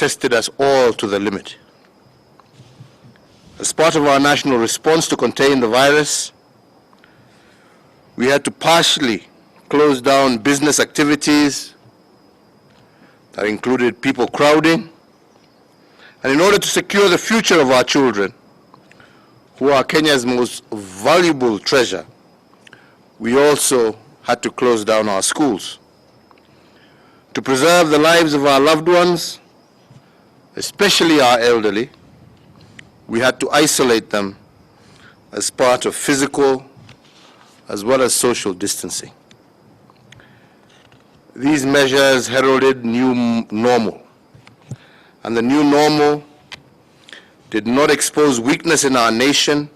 tested us all to the limit. As part of our national response to contain the virus, we had to partially close down business activities that included people crowding. And in order to secure the future of our children, who are Kenya's most valuable treasure, we also had to close down our schools. To preserve the lives of our loved ones, especially our elderly, we had to isolate them as part of physical as well as social distancing. These measures heralded new normal, and the new normal did not expose weakness in our nation,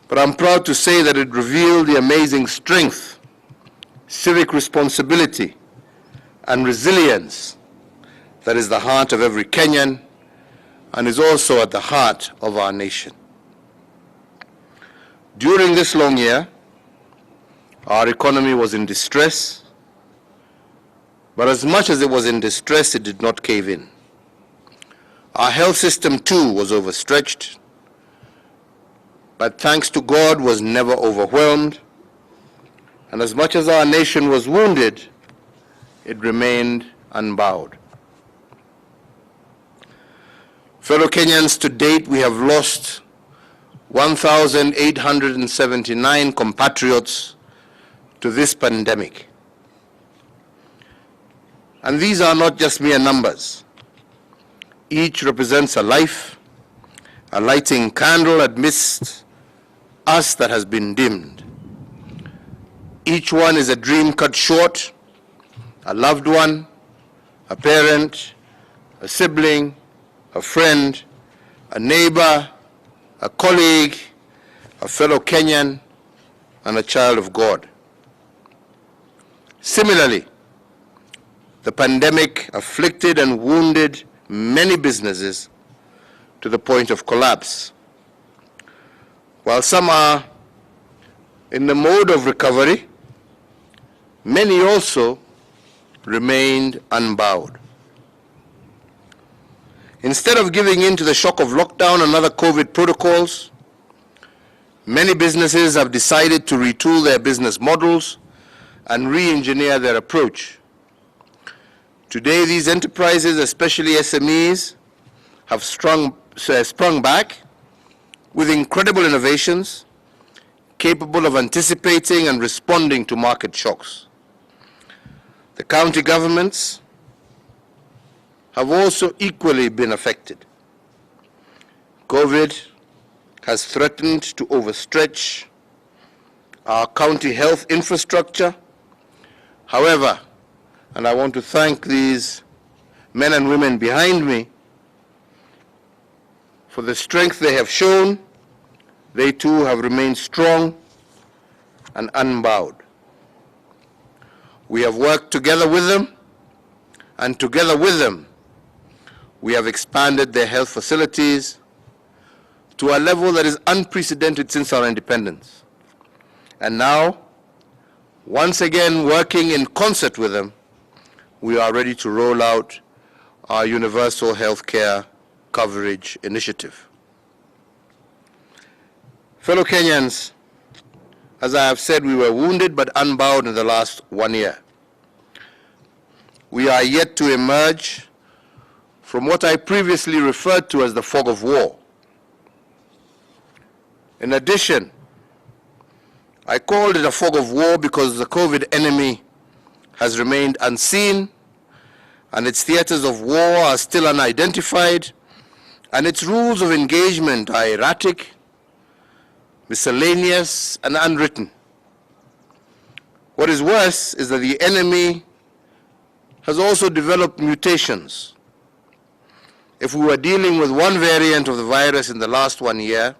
but I'm proud to say that it revealed the amazing strength, civic responsibility, and resilience that is the heart of every Kenyan and is also at the heart of our nation. During this long year, our economy was in distress, but as much as it was in distress, it did not cave in. Our health system too was overstretched, but thanks to God was never overwhelmed, and as much as our nation was wounded, it remained unbowed. Fellow Kenyans, to date we have lost 1,879 compatriots to this pandemic. And these are not just mere numbers. Each represents a life, a lighting candle amidst us that has been dimmed. Each one is a dream cut short, a loved one, a parent, a sibling, a friend, a neighbor, a colleague, a fellow Kenyan, and a child of God. Similarly, the pandemic afflicted and wounded many businesses to the point of collapse. While some are in the mode of recovery, many also remained unbowed. Instead of giving in to the shock of lockdown and other COVID protocols, many businesses have decided to retool their business models and re-engineer their approach. Today, these enterprises, especially SMEs, have sprung back with incredible innovations, capable of anticipating and responding to market shocks. The county governments have also equally been affected. COVID has threatened to overstretch our county health infrastructure. However, and I want to thank these men and women behind me for the strength they have shown, they too have remained strong and unbowed. We have worked together with them, and together with them, we have expanded their health facilities to a level that is unprecedented since our independence. And now, once again working in concert with them, we are ready to roll out our universal health care coverage initiative. Fellow Kenyans, as I have said, we were wounded but unbowed in the last 1 year. We are yet to emerge from what I previously referred to as the fog of war. In addition, I called it a fog of war because the COVID enemy has remained unseen, and its theaters of war are still unidentified, and its rules of engagement are erratic, miscellaneous, and unwritten. What is worse is that the enemy has also developed mutations. If we were dealing with one variant of the virus in the last 1 year,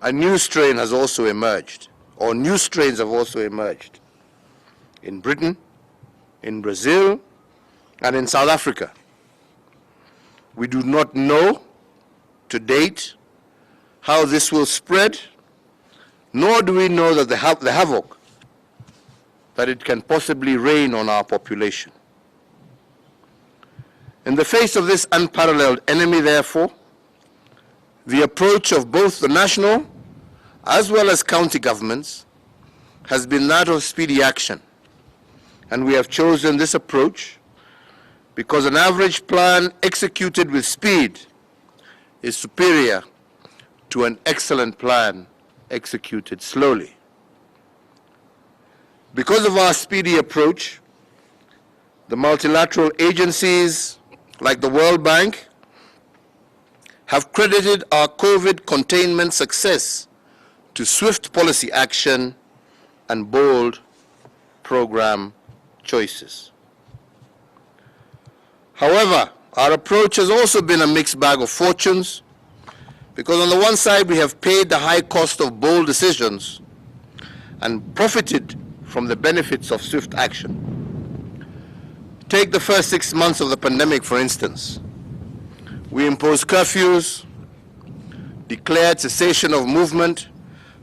a new strain has also emerged, or new strains have also emerged in Britain, in Brazil, and in South Africa. We do not know to date how this will spread, nor do we know that the havoc that it can possibly rain on our population. In the face of this unparalleled enemy, therefore, the approach of both the national as well as county governments has been that of speedy action. And we have chosen this approach because an average plan executed with speed is superior to an excellent plan executed slowly. Because of our speedy approach, the multilateral agencies like the World Bank have credited our COVID containment success to swift policy action and bold program choices. However, our approach has also been a mixed bag of fortunes, because on the one side we have paid the high cost of bold decisions and profited from the benefits of swift action. Take the first 6 months of the pandemic, for instance. We imposed curfews, declared cessation of movement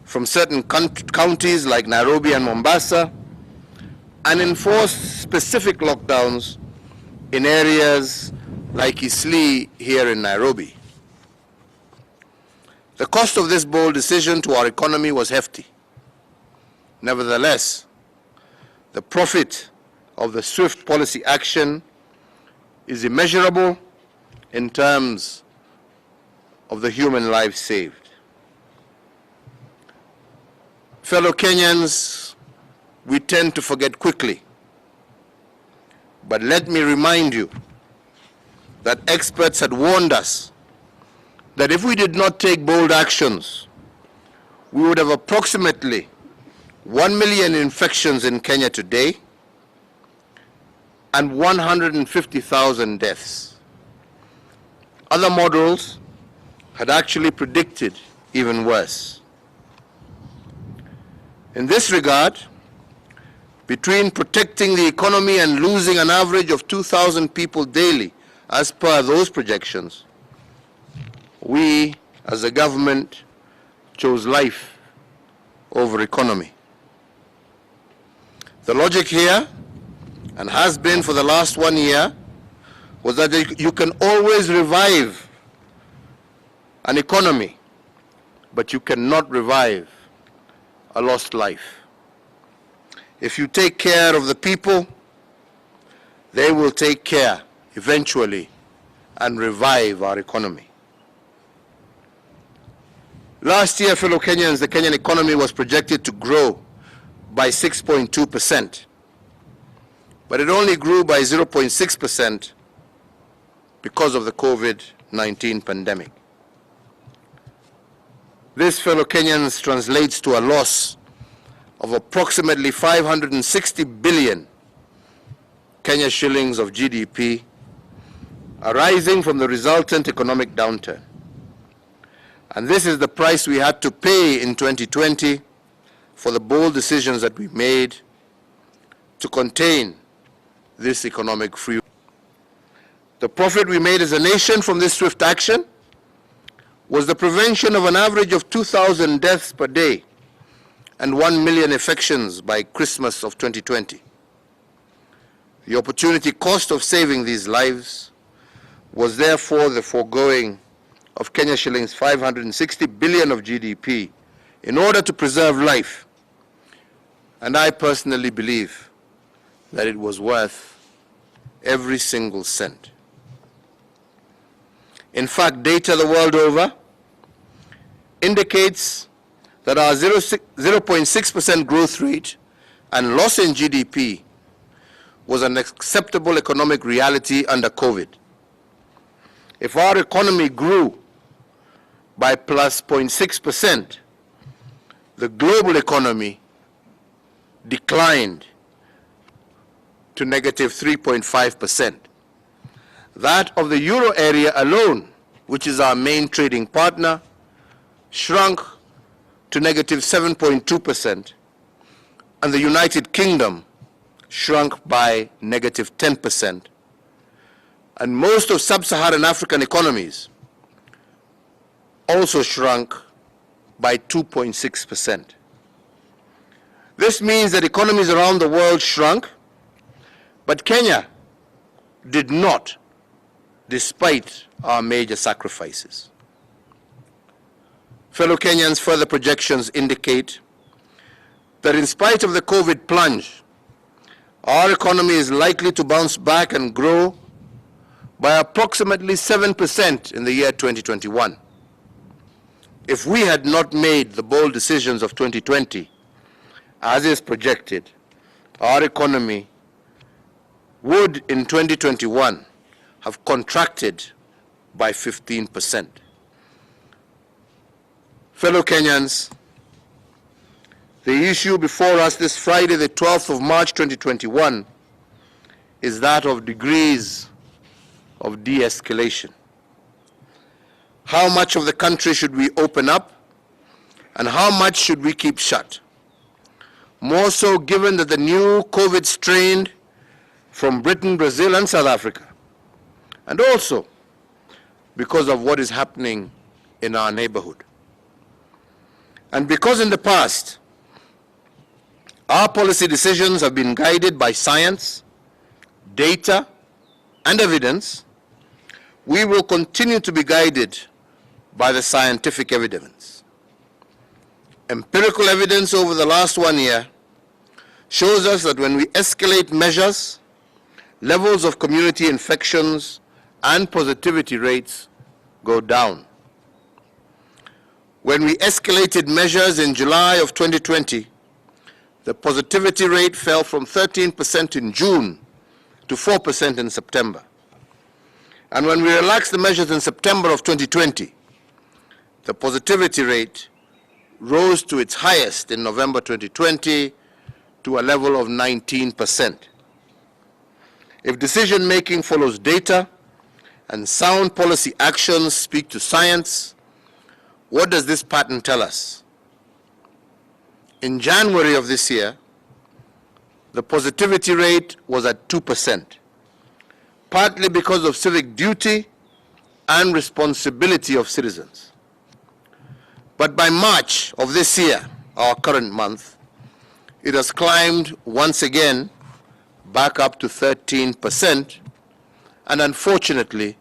from certain counties like Nairobi and Mombasa, and enforced specific lockdowns in areas like Eastleigh here in Nairobi. The cost of this bold decision to our economy was hefty. Nevertheless, the profit of the swift policy action is immeasurable in terms of the human lives saved. Fellow Kenyans, we tend to forget quickly. But let me remind you that experts had warned us that if we did not take bold actions, we would have approximately 1 million infections in Kenya today and 150,000 deaths. Other models had actually predicted even worse. In this regard, between protecting the economy and losing an average of 2,000 people daily, as per those projections, we, as a government, chose life over economy. The logic here, and has been for the last 1 year, was that you can always revive an economy, but you cannot revive a lost life. If you take care of the people, they will take care eventually and revive our economy. Last year, fellow Kenyans, the Kenyan economy was projected to grow by 6.2%, but it only grew by 0.6% because of the COVID-19 pandemic. This, fellow Kenyans, translates to a loss of approximately 560 billion Kenya shillings of GDP arising from the resultant economic downturn. And this is the price we had to pay in 2020 for the bold decisions that we made to contain this economic freeze. The profit we made as a nation from this swift action was the prevention of an average of 2,000 deaths per day and 1 million infections by Christmas of 2020. The opportunity cost of saving these lives was therefore the foregoing of Kenya shillings 560 billion of GDP in order to preserve life. And I personally believe that it was worth every single cent. In fact, data the world over indicates that our 0.6% growth rate and loss in GDP was an acceptable economic reality under COVID. If our economy grew by plus 0.6%, the global economy declined to negative 3.5%. That of the euro area alone, which is our main trading partner, shrunk to negative 7.2%, and the United Kingdom shrunk by negative 10%. And most of sub-Saharan African economies also shrunk by 2.6%. This means that economies around the world shrunk, but Kenya did not despite our major sacrifices. Fellow Kenyans, further projections indicate that in spite of the COVID plunge, our economy is likely to bounce back and grow by approximately 7% in the year 2021. If we had not made the bold decisions of 2020, as is projected, our economy would in 2021 have contracted by 15%. Fellow Kenyans, the issue before us this Friday, the 12th of March 2021, is that of degrees of de-escalation. How much of the country should we open up, and how much should we keep shut? More so given that the new COVID strain from Britain, Brazil, and South Africa, and also because of what is happening in our neighborhood. And because in the past, our policy decisions have been guided by science, data, and evidence, we will continue to be guided by the scientific evidence. Empirical evidence over the last 1 year shows us that when we escalate measures, levels of community infections and positivity rates go down. When we escalated measures in July of 2020, the positivity rate fell from 13% in June to 4% in September. And when we relaxed the measures in September of 2020, the positivity rate rose to its highest in November 2020 to a level of 19%. If decision-making follows data and sound policy actions speak to science, what does this pattern tell us? In January of this year, the positivity rate was at 2%, partly because of civic duty and responsibility of citizens. But by March of this year, our current month, it has climbed once again back up to 13%, and unfortunately,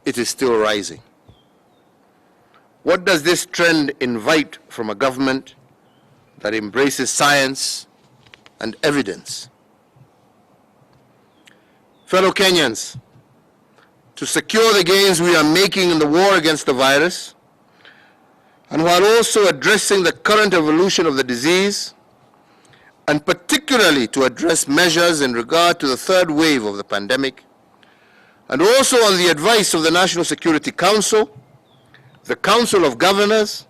it is still rising. What does this trend invite from a government that embraces science and evidence? Fellow Kenyans, to secure the gains we are making in the war against the virus, and while also addressing the current evolution of the disease, and particularly to address measures in regard to the third wave of the pandemic, and also on the advice of the National Security Council, the Council of Governors,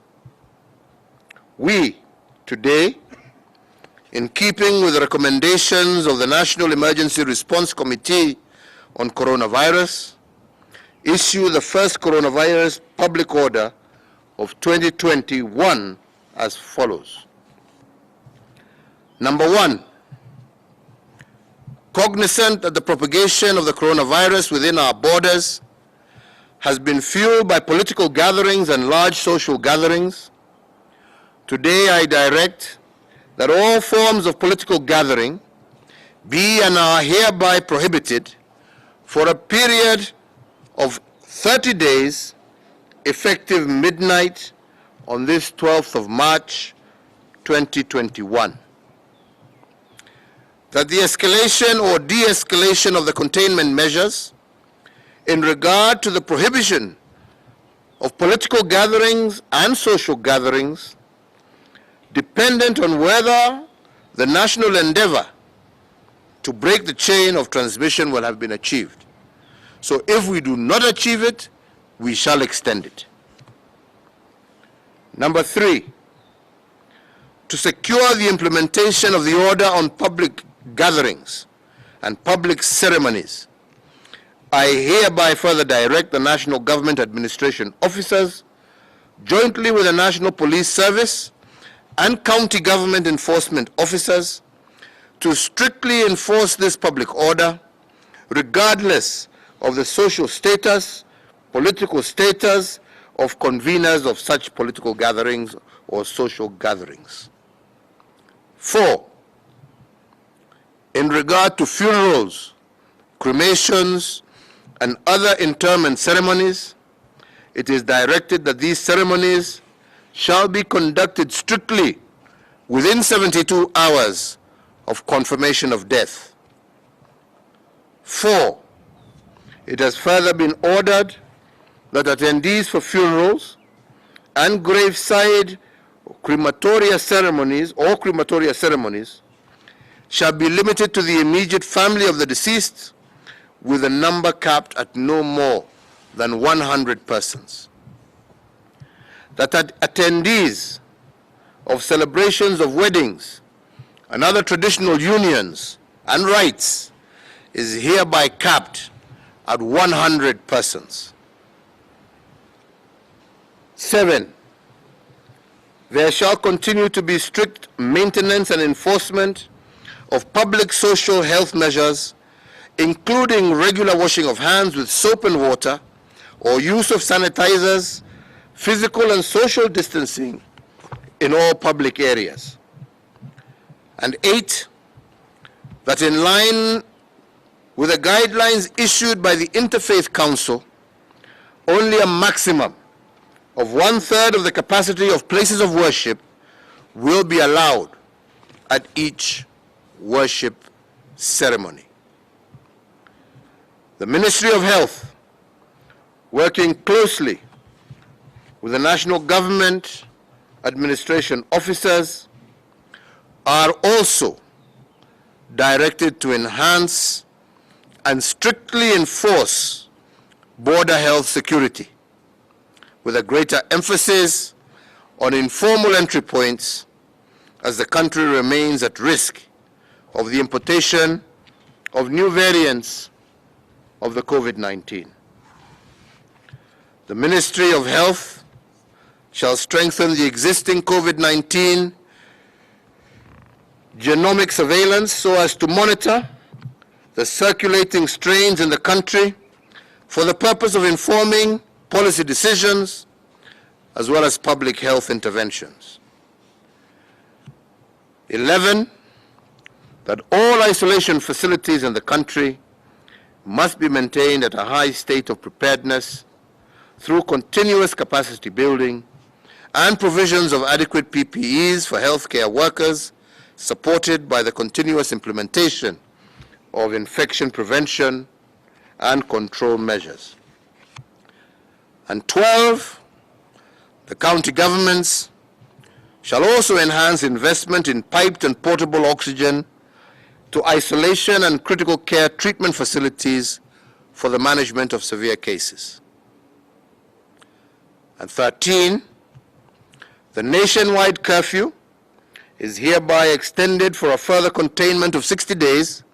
we today, in keeping with the recommendations of the National Emergency Response Committee on Coronavirus, issue the first coronavirus public order of 2021 as follows. Number one, cognizant that the propagation of the coronavirus within our borders has been fueled by political gatherings and large social gatherings, today I direct that all forms of political gathering be and are hereby prohibited for a period of 30 days, effective midnight on this 12th of March, 2021. That the escalation or de-escalation of the containment measures in regard to the prohibition of political gatherings and social gatherings, dependent on whether the national endeavor to break the chain of transmission will have been achieved. So if we do not achieve it, we shall extend it. Number three, to secure the implementation of the order on public gatherings and public ceremonies, I hereby further direct the National Government Administration officers, jointly with the National Police Service and county government enforcement officers, to strictly enforce this public order, regardless of the social status, political status of conveners of such political gatherings or social gatherings. 4, in regard to funerals, cremations, and other interment ceremonies, it is directed that these ceremonies shall be conducted strictly within 72 hours of confirmation of death. 4, it has further been ordered that attendees for funerals and graveside crematoria ceremonies shall be limited to the immediate family of the deceased, with a number capped at no more than 100 persons. That attendees of celebrations of weddings and other traditional unions and rites is hereby capped at 100 persons. 7, there shall continue to be strict maintenance and enforcement of public social health measures, including regular washing of hands with soap and water, or use of sanitizers, physical and social distancing in all public areas. And 8, that in line with the guidelines issued by the Interfaith Council, only a maximum of 1/3 of the capacity of places of worship will be allowed at each worship ceremony. The Ministry of Health, working closely with the national government administration officers, are also directed to enhance and strictly enforce border health security, with a greater emphasis on informal entry points, as the country remains at risk of the importation of new variants of the COVID-19. The Ministry of Health shall strengthen the existing COVID-19 genomic surveillance so as to monitor the circulating strains in the country for the purpose of informing policy decisions as well as public health interventions. 11, that all isolation facilities in the country must be maintained at a high state of preparedness through continuous capacity building and provisions of adequate PPEs for healthcare workers, supported by the continuous implementation of infection prevention and control measures. And 12, the county governments shall also enhance investment in piped and portable oxygen to isolation and critical care treatment facilities for the management of severe cases. And 13, the nationwide curfew is hereby extended for a further containment of 60 days,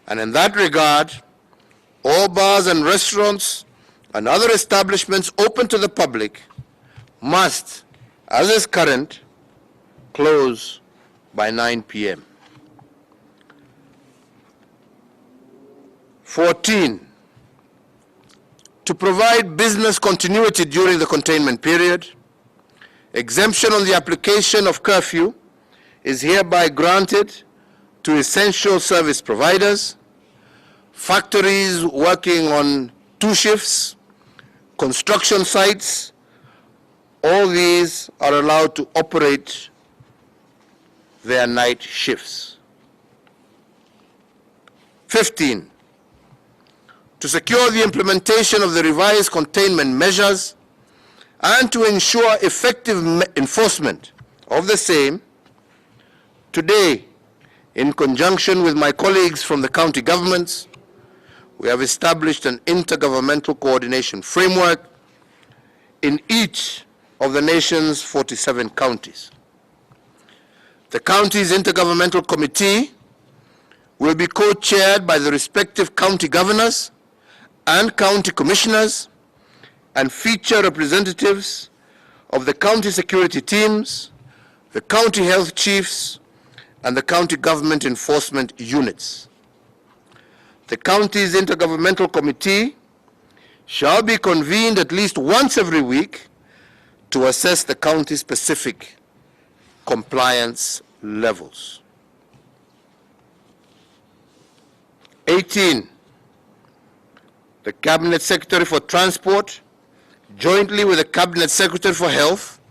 and in that regard, all bars and restaurants and other establishments open to the public must, as is current, close by 9 p.m. 14, to provide business continuity during the containment period, exemption on the application of curfew is hereby granted to essential service providers, factories working on 2 shifts, construction sites. All these are allowed to operate their night shifts. 15, to secure the implementation of the revised containment measures and to ensure effective enforcement of the same, today, in conjunction with my colleagues from the county governments, we have established an intergovernmental coordination framework in each of the nation's 47 counties. The county's intergovernmental committee will be co-chaired by the respective county governors and county commissioners and feature representatives of the county security teams, the county health chiefs, and the county government enforcement units. The county's intergovernmental committee shall be convened at least once every week to assess the county specific compliance levels. 18, the Cabinet Secretary for Transport, jointly with the Cabinet Secretary for Health,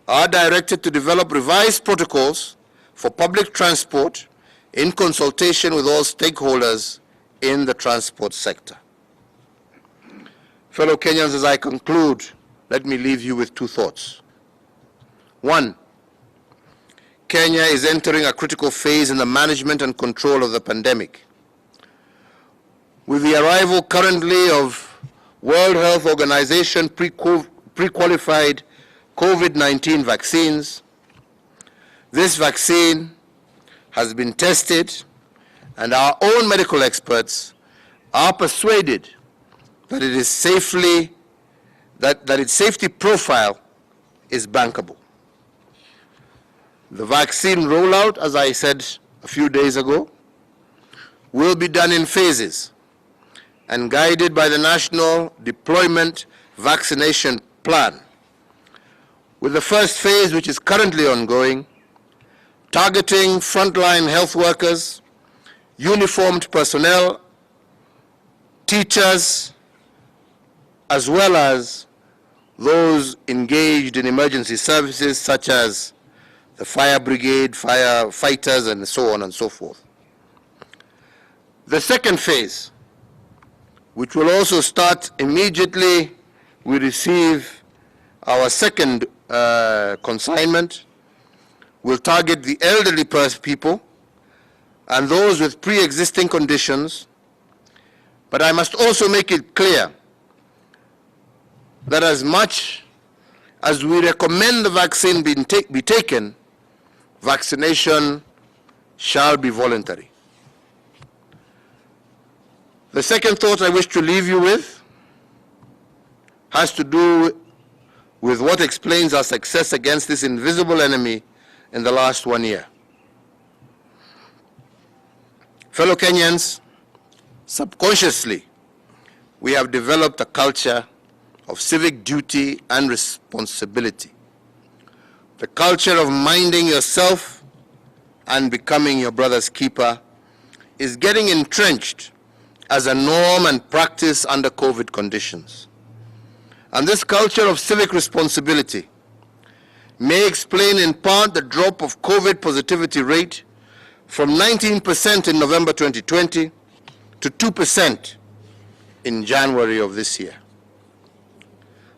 are directed to develop revised protocols for public transport in consultation with all stakeholders in the transport sector. Fellow Kenyans, as I conclude, let me leave you with two thoughts. One, Kenya is entering a critical phase in the management and control of the pandemic. With the arrival currently of World Health Organization pre-qualified COVID-19 vaccines, this vaccine has been tested, and our own medical experts are persuaded that its safety profile is bankable. The vaccine rollout, as I said a few days ago, will be done in phases and guided by the National Deployment Vaccination Plan, with the first phase, which is currently ongoing, targeting frontline health workers, uniformed personnel, teachers, as well as those engaged in emergency services such as the fire brigade, firefighters, and so on and so forth. The second phase, which will also start immediately we receive our second consignment, will target the elderly people and those with pre-existing conditions. But I must also make it clear that as much as we recommend the vaccine be taken, vaccination shall be voluntary. The second thought I wish to leave you with has to do with what explains our success against this invisible enemy in the last 1 year. Fellow Kenyans, subconsciously, we have developed a culture of civic duty and responsibility. The culture of minding yourself and becoming your brother's keeper is getting entrenched as a norm and practice under COVID conditions. And this culture of civic responsibility may explain in part the drop of COVID positivity rate from 19% in November 2020 to 2% in January of this year.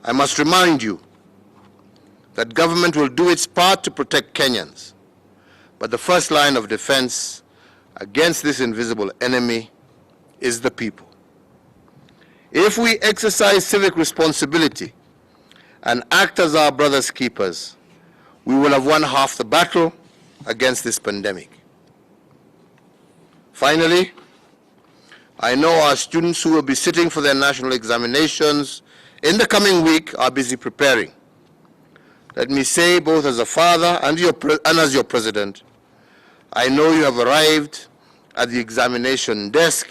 I must remind you that government will do its part to protect Kenyans, but the first line of defense against this invisible enemy is the people. If we exercise civic responsibility and act as our brothers' keepers, we will have won half the battle against this pandemic. Finally, I know our students who will be sitting for their national examinations in the coming week are busy preparing. Let me say, both as a father and as your president, I know you have arrived at the examination desk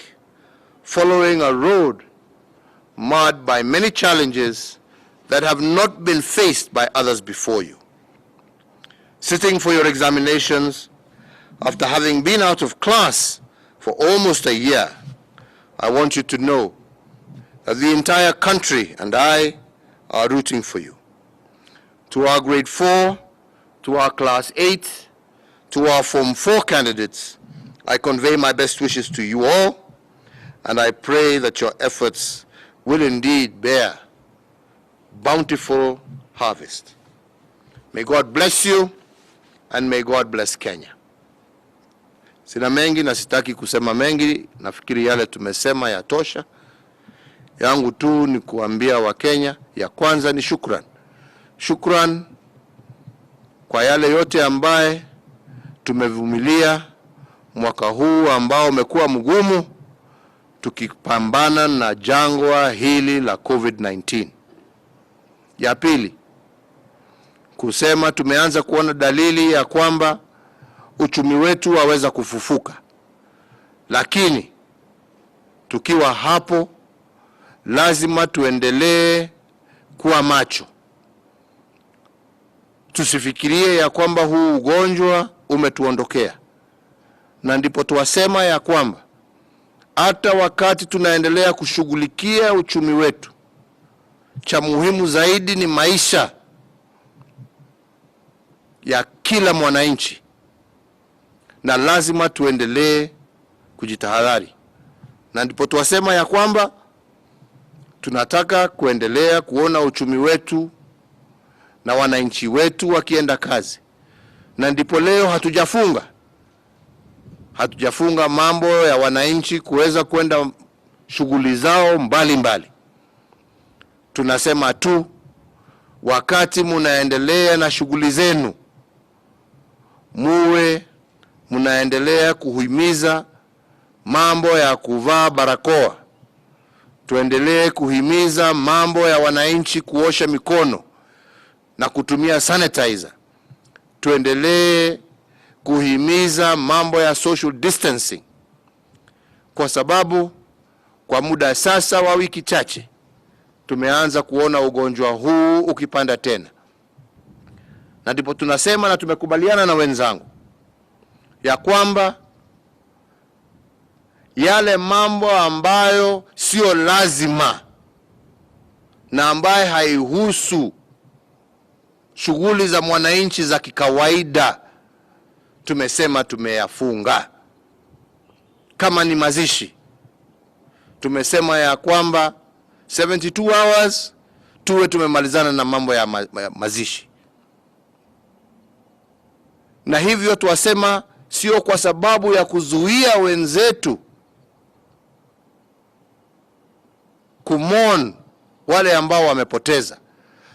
following a road marred by many challenges that have not been faced by others before you. Sitting for your examinations after having been out of class for almost a year, I want you to know that the entire country and I are rooting for you. To our grade 4, to our class 8, to our Form 4 candidates, I convey my best wishes to you all, and I pray that your efforts will indeed bear bountiful harvest. May God bless you, and may God bless Kenya. Sina mengi na sitaki kusema mengi, nafikiri yale tumesema yatosha. Yangu tu ni kuambia Wakenya, ya kwanza ni shukran. Shukran kwa yale yote ambaye tumevumilia mwaka huu ambao umekuwa mgumu tukipambana na jangwa hili la COVID-19. Ya pili, kusema tumeanza kuona dalili ya kwamba uchumi wetu waweza kufufuka. Lakini tukiwa hapo lazima tuendelee kuwa macho. Tusifikirie ya kwamba huu ugonjwa umetuondokea. Na ndipo tuwasema ya kwamba hata wakati tunaendelea kushughulikia uchumi wetu, cha muhimu zaidi ni maisha ya kila mwananchi, na lazima tuendelee kujitahadhari. Na ndipo tuwasema ya kwamba tunataka kuendelea kuona uchumi wetu na wananchi wetu wakienda kazi. Na ndipo leo hatujafunga mambo ya wananchi kuweza kwenda shughuli zao mbalimbali. Tunasema tu wakati munaendelea na shughuli zenu, muwe munaendelea kuhimiza mambo ya kuvaa barakoa. Tuendelee kuhimiza mambo ya wananchi kuosha mikono na kutumia sanitizer. Tuendelee kuhimiza mambo ya social distancing, kwa sababu kwa muda sasa wa wiki chache tumeanza kuona ugonjwa huu ukipanda tena. Na ndipo tunasema na tumekubaliana na wenzangu ya kwamba yale mambo ambayo sio lazima na ambaye haihusu shughuli za mwananchi za kikawaida, tumesema tumeyafunga. Kama ni mazishi, tumesema ya kwamba 72 hours tuwe tumemalizana na mambo ya mazishi. Na hivyo tuwasema sio kwa sababu ya kuzuia wenzetu kumon wale ambao wamepoteza,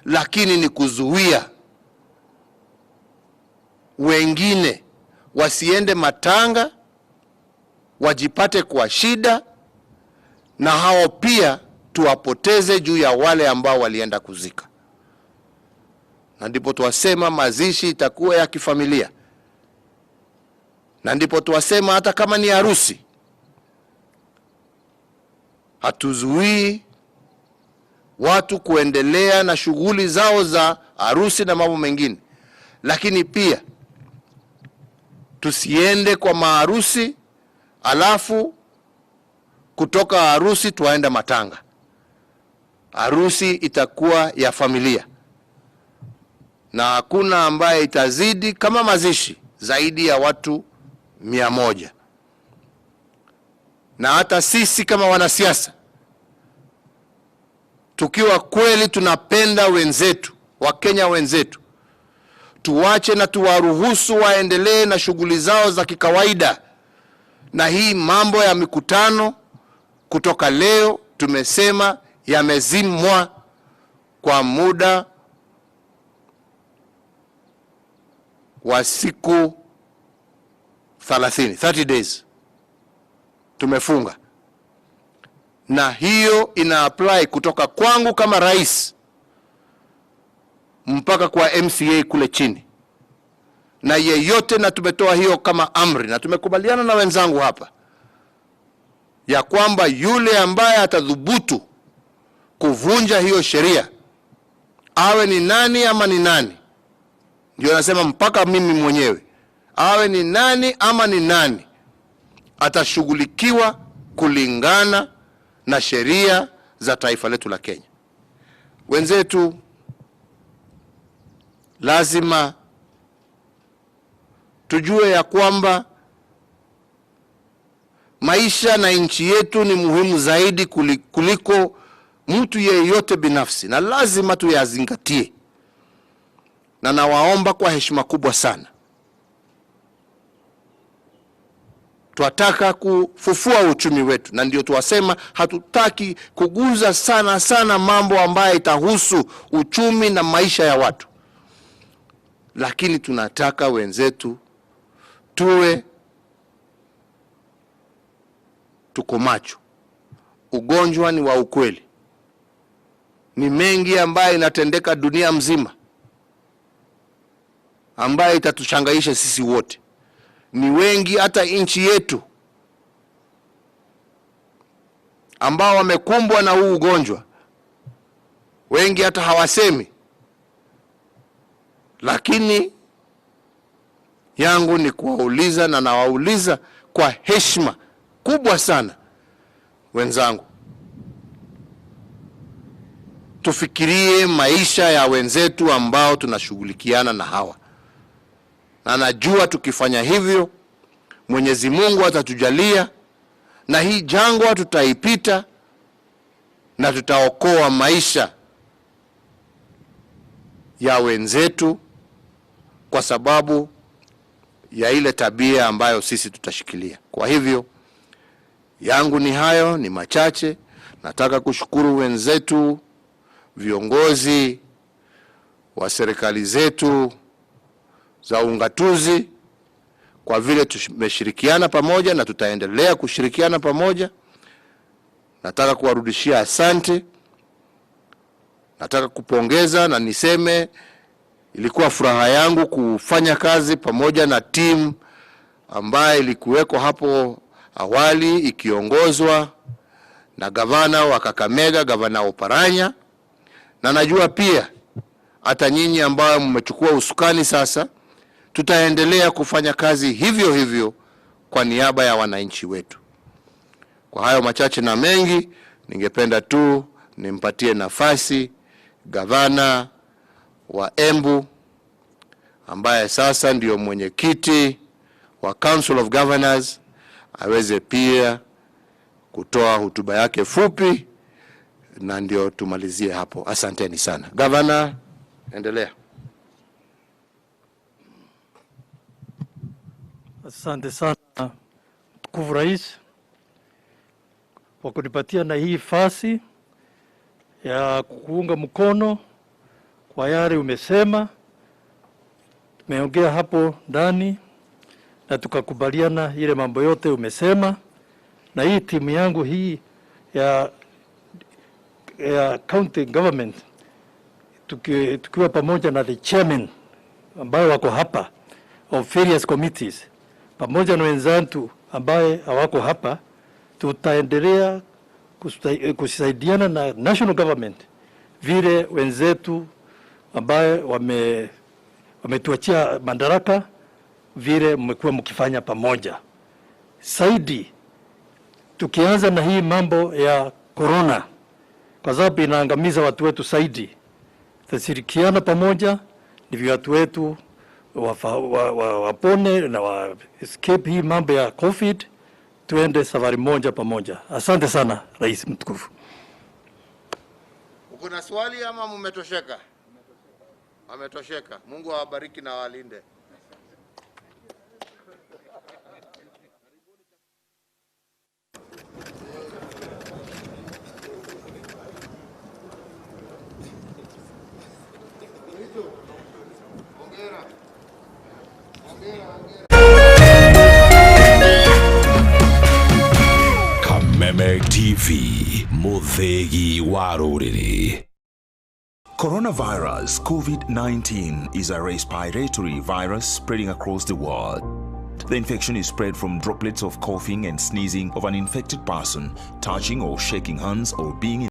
lakini ni kuzuia wengine wasiende matanga, wajipate kwa shida, na hao pia tuwapoteze juu ya wale ambao walienda kuzika. Na ndipo tuwasema mazishi itakuwa ya kifamilia. Na ndipo tuwasema hata kama ni harusi, hatuzuii watu kuendelea na shughuli zao za harusi na mambo mengine, lakini pia tusiende kwa maharusi alafu kutoka harusi tuwaenda matanga. Harusi itakuwa ya familia, na hakuna ambaye itazidi kama mazishi zaidi ya watu 100. Na hata sisi kama wanasiasa, tukiwa kweli tunapenda wenzetu, Wakenya wenzetu, tuwache na tuwaruhusu waendelee na shughuli zao za kikawaida. Na hii mambo ya mikutano kutoka leo tumesema yamezimwa kwa muda wa siku 30 days. Tumefunga. Na hiyo ina apply kutoka kwangu kama rais mpaka kwa MCA kule chini na yeyote, na tumetoa hiyo kama amri, na tumekubaliana na wenzangu hapa ya kwamba yule ambaye atadhubutu kuvunja hiyo sheria, awe ni nani ama ni nani, ndio nasema mpaka mimi mwenyewe, awe ni nani ama ni nani, atashughulikiwa kulingana na sheria za taifa letu la Kenya. Wenzetu, lazima tujue ya kwamba maisha na nchi yetu ni muhimu zaidi kuliko mtu yeyote binafsi, na lazima tuyazingatie. Na nawaomba kwa heshima kubwa sana, tunataka kufufua uchumi wetu, na ndio tuwasema hatutaki kuguza sana mambo ambayo itahusu uchumi na maisha ya watu, lakini tunataka wenzetu tuko macho. Ugonjwa ni wa ukweli, ni mengi ambayo inatendeka dunia mzima ambayo itatushangaisha sisi wote. Ni wengi hata nchi yetu ambao wamekumbwa na huu ugonjwa, wengi hata hawasemi. Lakini yangu ni kuwauliza, na nawauliza kwa heshima kubwa sana, wenzangu, tufikirie maisha ya wenzetu ambao tunashughulikiana na hawa. Na najua tukifanya hivyo Mwenyezi Mungu atatujalia na hii jangwa tutaipita na tutaokoa maisha ya wenzetu kwa sababu ya ile tabia ambayo sisi tutashikilia. Kwa hivyo yangu ni hayo, ni machache. Nataka kushukuru wenzetu viongozi wa serikali zetu za ungatuzi kwa vile tumeshirikiana pamoja na tutaendelea kushirikiana pamoja. Nataka kuwarudishia asante. Nataka kupongeza na niseme ilikuwa furaha yangu kufanya kazi pamoja na timu ambaye ilikuweko hapo awali ikiongozwa na gavana wa Kameme, gavana Oparanya, na najua pia hata nyinyi ambao mmechukua usukani sasa tutaendelea kufanya kazi hivyo hivyo kwa niaba ya wananchi wetu. Kwa hayo machache na mengi, ningependa tu nimpatie nafasi gavana wa Embu ambaye sasa ndio mwenyekiti wa Council of Governors aweze pia kutoa hotuba yake fupi na ndio tumalizie hapo. Asanteni sana. Gavana, endelea. Asante sana mtukufu Rais kwa kunipatia na hii fasi ya kuunga mkono kwa yale umesema. Tumeongea hapo ndani na tukakubaliana ile mambo yote umesema, na hii timu yangu hii ya county government tukiwa pamoja na the chairman ambao wako hapa of various committees pamoja na wenzangu ambaye hawako hapa, tutaendelea kusaidiana na national government vile wenzetu ambaye wametuachia madaraka vile mmekuwa mkifanya pamoja. Saidi tukianza na hii mambo ya corona kwa sababu inaangamiza watu wetu saidi, tutashirikiana pamoja ndivyo watu wetu wapone na escape hii mambo ya COVID, tuende safari moja pamoja. Asante sana Rais mtukufu. Uko na swali ama mmetosheka? Ametosheka. Mungu awabariki na walinde. Kameme TV, muthegi wa ruriri. Coronavirus COVID-19 is a respiratory virus spreading across the world. The infection is spread from droplets of coughing and sneezing of an infected person, touching or shaking hands or being